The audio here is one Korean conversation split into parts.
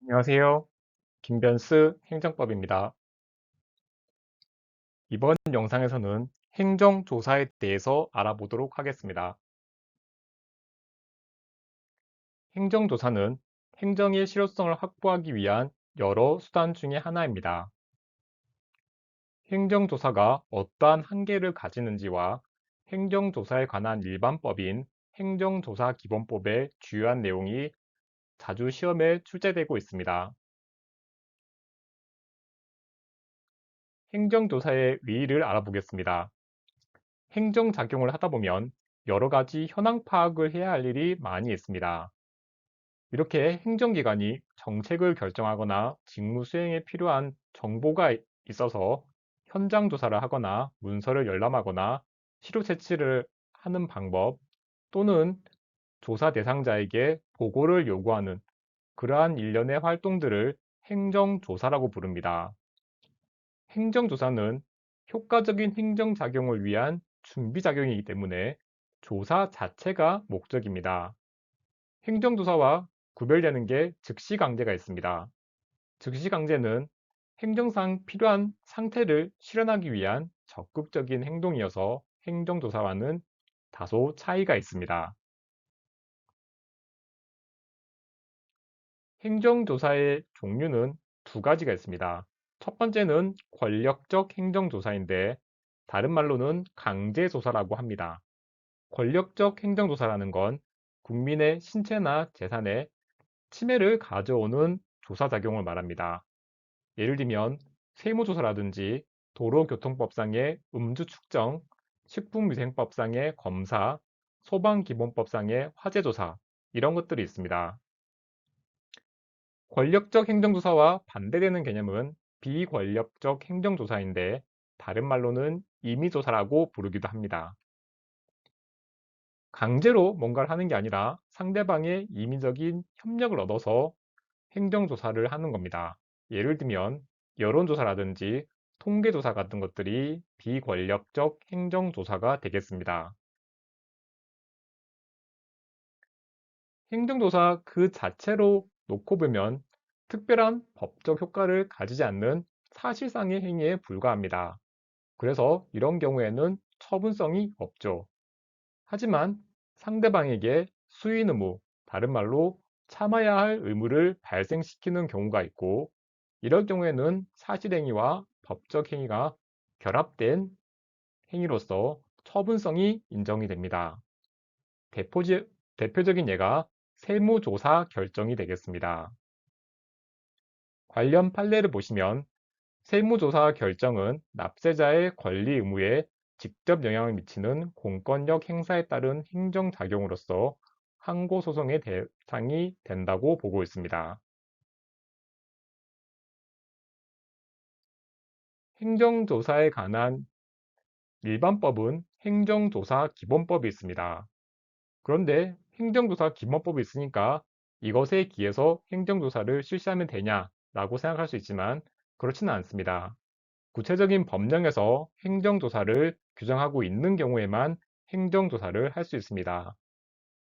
안녕하세요. 김변스 행정법입니다. 이번 영상에서는 행정조사에 대해서 알아보도록 하겠습니다. 행정조사는 행정의 실효성을 확보하기 위한 여러 수단 중의 하나입니다. 행정조사가 어떠한 한계를 가지는지와 행정조사에 관한 일반법인 행정조사기본법의 주요한 내용이 자주 시험에 출제되고 있습니다. 행정조사의 의의를 알아보겠습니다. 행정작용을 하다 보면 여러 가지 현황 파악을 해야 할 일이 많이 있습니다. 이렇게 행정기관이 정책을 결정하거나 직무 수행에 필요한 정보가 있어서 현장 조사를 하거나 문서를 열람하거나 시료 채취를 하는 방법 또는 조사 대상자에게 보고를 요구하는 그러한 일련의 활동들을 행정조사라고 부릅니다. 행정조사는 효과적인 행정작용을 위한 준비작용이기 때문에 조사 자체가 목적입니다. 행정조사와 구별되는 게 즉시강제가 있습니다. 즉시강제는 행정상 필요한 상태를 실현하기 위한 적극적인 행동이어서 행정조사와는 다소 차이가 있습니다. 행정조사의 종류는 두 가지가 있습니다. 첫 번째는 권력적 행정조사인데 다른 말로는 강제조사라고 합니다. 권력적 행정조사라는 건 국민의 신체나 재산에 침해를 가져오는 조사작용을 말합니다. 예를 들면 세무조사라든지 도로교통법상의 음주 측정, 식품위생법상의 검사, 소방기본법상의 화재조사 이런 것들이 있습니다. 권력적 행정조사와 반대되는 개념은 비권력적 행정조사인데 다른 말로는 임의조사라고 부르기도 합니다. 강제로 뭔가를 하는 게 아니라 상대방의 임의적인 협력을 얻어서 행정조사를 하는 겁니다. 예를 들면 여론조사라든지 통계조사 같은 것들이 비권력적 행정조사가 되겠습니다. 행정조사 그 자체로 놓고 보면 특별한 법적 효과를 가지지 않는 사실상의 행위에 불과합니다. 그래서 이런 경우에는 처분성이 없죠. 하지만 상대방에게 수인 의무, 다른 말로 참아야 할 의무를 발생시키는 경우가 있고, 이럴 경우에는 사실행위와 법적 행위가 결합된 행위로서 처분성이 인정이 됩니다. 대표지- 대표적인 예가 세무조사 결정이 되겠습니다. 관련 판례를 보시면 세무조사 결정은 납세자의 권리 의무에 직접 영향을 미치는 공권력 행사에 따른 행정작용으로서 항고소송의 대상이 된다고 보고 있습니다. 행정조사에 관한 일반법은 행정조사 기본법이 있습니다. 그런데 행정조사 기본법이 있으니까 이것에 기해서 행정조사를 실시하면 되냐라고 생각할 수 있지만 그렇지는 않습니다. 구체적인 법령에서 행정조사를 규정하고 있는 경우에만 행정조사를 할 수 있습니다.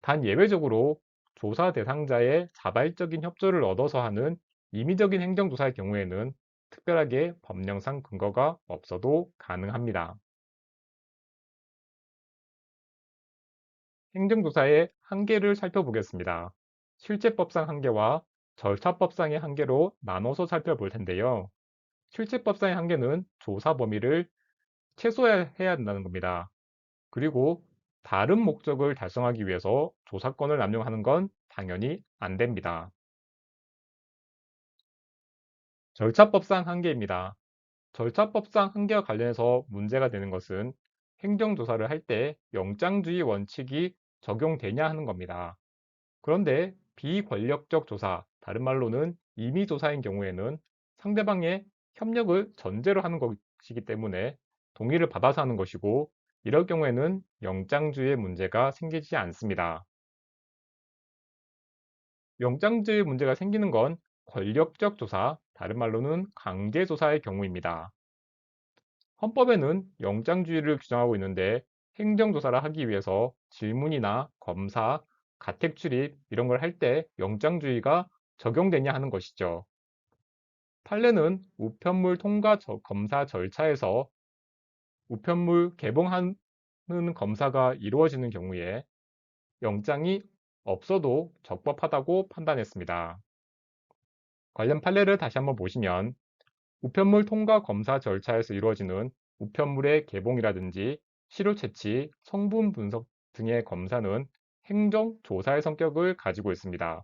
단 예외적으로 조사 대상자의 자발적인 협조를 얻어서 하는 임의적인 행정조사의 경우에는 특별하게 법령상 근거가 없어도 가능합니다. 행정조사의 한계를 살펴보겠습니다. 실제법상 한계와 절차법상의 한계로 나눠서 살펴볼 텐데요. 실제법상의 한계는 조사 범위를 최소화해야 한다는 겁니다. 그리고 다른 목적을 달성하기 위해서 조사권을 남용하는 건 당연히 안 됩니다. 절차법상 한계입니다. 절차법상 한계와 관련해서 문제가 되는 것은 행정조사를 할 때 영장주의 원칙이 적용되냐 하는 겁니다. 그런데 비권력적 조사, 다른 말로는 임의조사인 경우에는 상대방의 협력을 전제로 하는 것이기 때문에 동의를 받아서 하는 것이고, 이럴 경우에는 영장주의 문제가 생기지 않습니다. 영장주의 문제가 생기는 건 권력적 조사, 다른 말로는 강제조사의 경우입니다. 헌법에는 영장주의를 규정하고 있는데 행정조사를 하기 위해서 질문이나 검사, 가택 출입 이런 걸 할 때 영장주의가 적용되냐 하는 것이죠. 판례는 우편물 통과 검사 절차에서 우편물 개봉하는 검사가 이루어지는 경우에 영장이 없어도 적법하다고 판단했습니다. 관련 판례를 다시 한번 보시면 우편물 통과 검사 절차에서 이루어지는 우편물의 개봉이라든지 시료 채취, 성분 분석 등의 검사는 행정조사의 성격을 가지고 있습니다.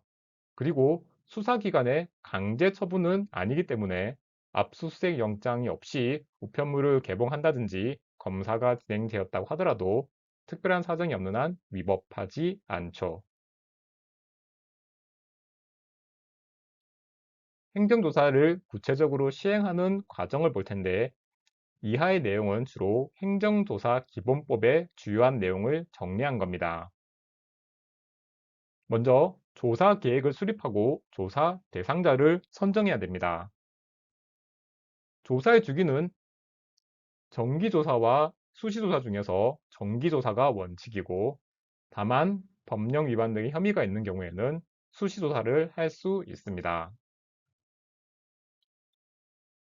그리고 수사기관의 강제 처분은 아니기 때문에 압수수색 영장이 없이 우편물을 개봉한다든지 검사가 진행되었다고 하더라도 특별한 사정이 없는 한 위법하지 않죠. 행정조사를 구체적으로 시행하는 과정을 볼 텐데 이하의 내용은 주로 행정조사 기본법의 주요한 내용을 정리한 겁니다. 먼저 조사 계획을 수립하고 조사 대상자를 선정해야 됩니다. 조사의 주기는 정기조사와 수시조사 중에서 정기조사가 원칙이고 다만 법령 위반 등의 혐의가 있는 경우에는 수시조사를 할 수 있습니다.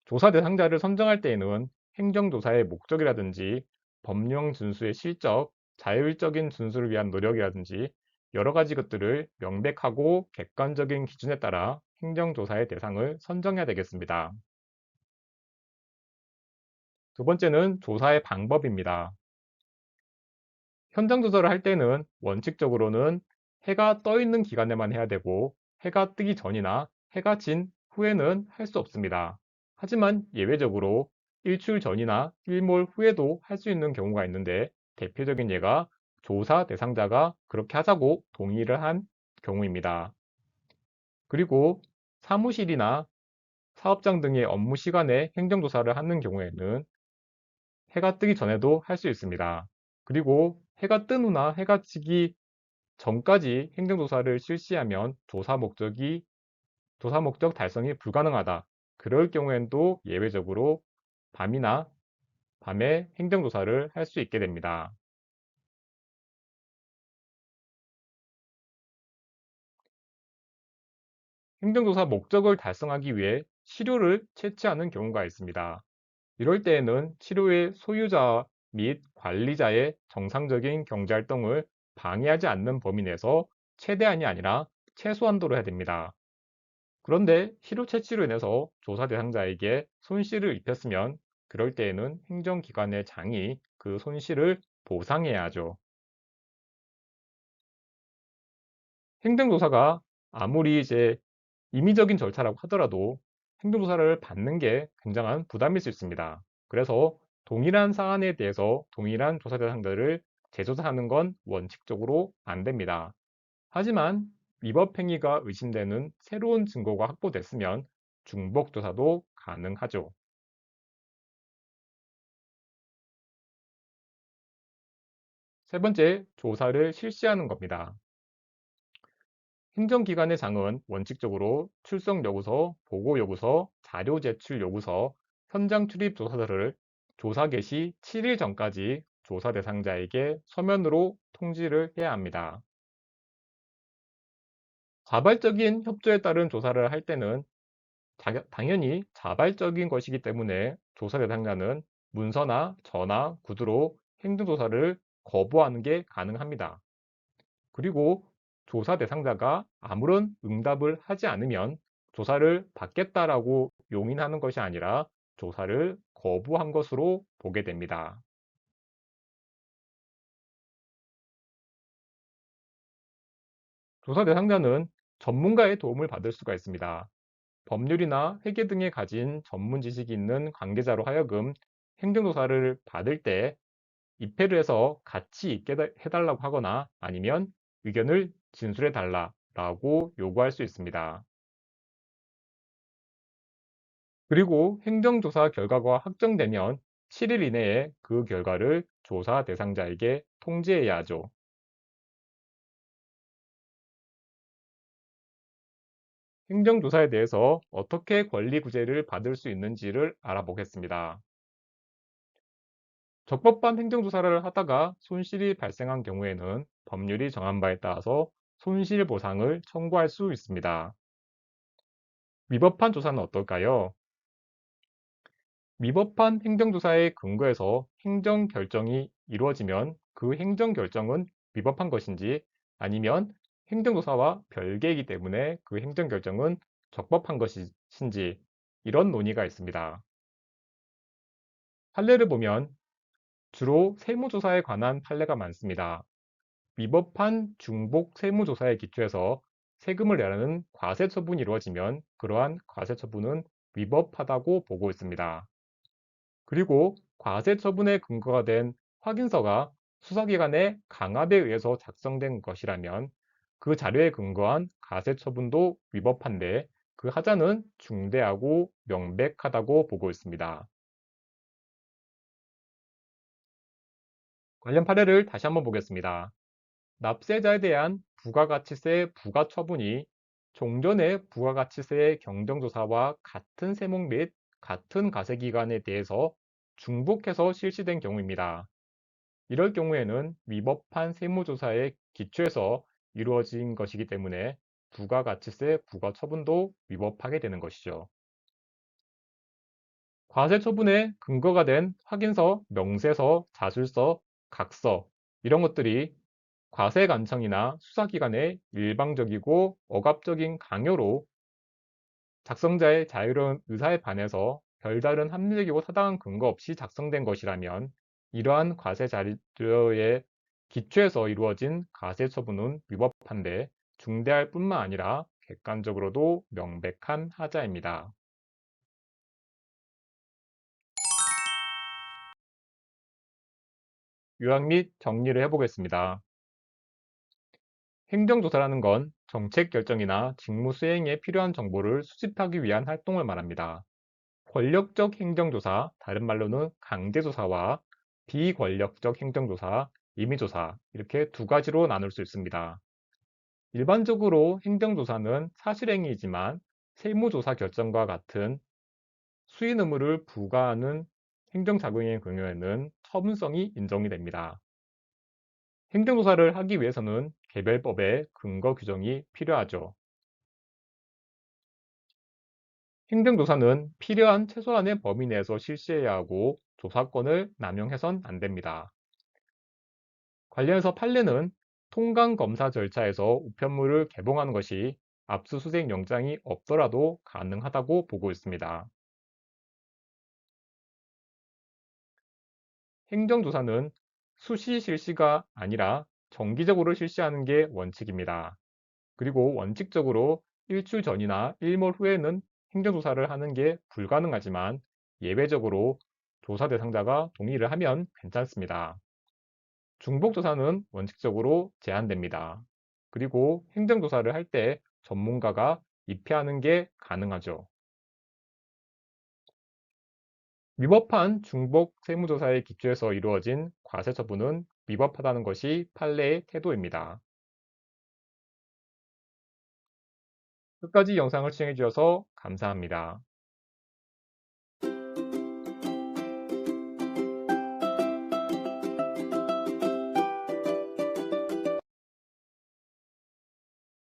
조사 대상자를 선정할 때에는 행정조사의 목적이라든지 법령 준수의 실적, 자율적인 준수를 위한 노력이라든지 여러 가지 것들을 명백하고 객관적인 기준에 따라 행정조사의 대상을 선정해야 되겠습니다. 두 번째는 조사의 방법입니다. 현장 조사를 할 때는 원칙적으로는 해가 떠 있는 기간에만 해야 되고 해가 뜨기 전이나 해가 진 후에는 할 수 없습니다. 하지만 예외적으로 일주일 전이나 일몰 후에도 할 수 있는 경우가 있는데 대표적인 예가 조사 대상자가 그렇게 하자고 동의를 한 경우입니다. 그리고 사무실이나 사업장 등의 업무 시간에 행정조사를 하는 경우에는 해가 뜨기 전에도 할 수 있습니다. 그리고 해가 뜬 후나 해가 지기 전까지 행정조사를 실시하면 조사 목적 달성이 불가능하다. 그럴 경우에도 예외적으로 밤이나 밤에 행정조사를 할 수 있게 됩니다. 행정조사 목적을 달성하기 위해 치료를 채취하는 경우가 있습니다. 이럴 때에는 치료의 소유자 및 관리자의 정상적인 경제활동을 방해하지 않는 범위 내에서 최대한이 아니라 최소한도로 해야 됩니다. 그런데 치료 채취로 인해서 조사 대상자에게 손실을 입혔으면 그럴 때에는 행정기관의 장이 그 손실을 보상해야 하죠. 행정조사가 아무리 임의적인 절차라고 하더라도 행정조사를 받는 게 굉장한 부담일 수 있습니다. 그래서 동일한 사안에 대해서 동일한 조사 대상자를 재조사하는 건 원칙적으로 안 됩니다. 하지만 위법 행위가 의심되는 새로운 증거가 확보됐으면 중복 조사도 가능하죠. 세 번째, 조사를 실시하는 겁니다. 행정기관의 장은 원칙적으로 출석 요구서, 보고 요구서, 자료 제출 요구서, 현장 출입 조사서를 조사 개시 7일 전까지 조사 대상자에게 서면으로 통지를 해야 합니다. 자발적인 협조에 따른 조사를 할 때는 당연히 자발적인 것이기 때문에 조사 대상자는 문서나 전화, 구두로 행정조사를 거부하는 게 가능합니다. 그리고 조사 대상자가 아무런 응답을 하지 않으면 조사를 받겠다라고 용인하는 것이 아니라 조사를 거부한 것으로 보게 됩니다. 조사 대상자는 전문가의 도움을 받을 수가 있습니다. 법률이나 회계 등에 가진 전문 지식이 있는 관계자로 하여금 행정조사를 받을 때 입회를 해서 같이 있게 해달라고 하거나 아니면 의견을 진술해 달라고 요구할 수 있습니다. 그리고 행정조사 결과가 확정되면 7일 이내에 그 결과를 조사 대상자에게 통지해야 하죠. 행정조사에 대해서 어떻게 권리구제를 받을 수 있는지를 알아보겠습니다. 적법한 행정조사를 하다가 손실이 발생한 경우에는 법률이 정한 바에 따라서 손실보상을 청구할 수 있습니다. 위법한 조사는 어떨까요? 위법한 행정조사에 근거해서 행정결정이 이루어지면 그 행정결정은 위법한 것인지 아니면 행정조사와 별개이기 때문에 그 행정결정은 적법한 것인지 이런 논의가 있습니다. 판례를 보면 주로 세무조사에 관한 판례가 많습니다. 위법한 중복 세무조사에 기초해서 세금을 내라는 과세처분이 이루어지면 그러한 과세처분은 위법하다고 보고 있습니다. 그리고 과세처분의 근거가 된 확인서가 수사기관의 강압에 의해서 작성된 것이라면 그 자료에 근거한 과세처분도 위법한데 그 하자는 중대하고 명백하다고 보고 있습니다. 관련 판례를 다시 한번 보겠습니다. 납세자에 대한 부가가치세 부과처분이 종전의 부가가치세 경정조사와 같은 세목 및 같은 과세기간에 대해서 중복해서 실시된 경우입니다. 이럴 경우에는 위법한 세무조사에 기초해서 이루어진 것이기 때문에 부가가치세 부과처분도 위법하게 되는 것이죠. 과세처분의 근거가 된 확인서, 명세서, 자술서, 각서 이런 것들이 과세관청이나 수사기관의 일방적이고 억압적인 강요로 작성자의 자유로운 의사에 반해서 별다른 합리적이고 타당한 근거 없이 작성된 것이라면 이러한 과세 자료에 기초해서 이루어진 과세 처분은 위법한데 중대할 뿐만 아니라 객관적으로도 명백한 하자입니다. 요약 및 정리를 해보겠습니다. 행정조사라는 건 정책 결정이나 직무 수행에 필요한 정보를 수집하기 위한 활동을 말합니다. 권력적 행정조사, 다른 말로는 강제조사와 비권력적 행정조사, 임의조사 이렇게 두 가지로 나눌 수 있습니다. 일반적으로 행정조사는 사실행위이지만 세무조사 결정과 같은 수인 의무를 부과하는 행정작용의 경우에는 처분성이 인정이 됩니다. 행정조사를 하기 위해서는 개별법의 근거 규정이 필요하죠. 행정조사는 필요한 최소한의 범위 내에서 실시해야 하고 조사권을 남용해선 안 됩니다. 관련해서 판례는 통강검사 절차에서 우편물을 개봉하는 것이 압수수색 영장이 없더라도 가능하다고 보고 있습니다. 행정조사는 수시 실시가 아니라 정기적으로 실시하는 게 원칙입니다. 그리고 원칙적으로 일출 전이나 일몰 후에는 행정조사를 하는 게 불가능하지만 예외적으로 조사 대상자가 동의를 하면 괜찮습니다. 중복조사는 원칙적으로 제한됩니다. 그리고 행정조사를 할 때 전문가가 입회하는 게 가능하죠. 위법한 중복 세무조사에 기초해서 이루어진 과세처분은 위법하다는 것이 판례의 태도입니다. 끝까지 영상을 시청해 주셔서 감사합니다.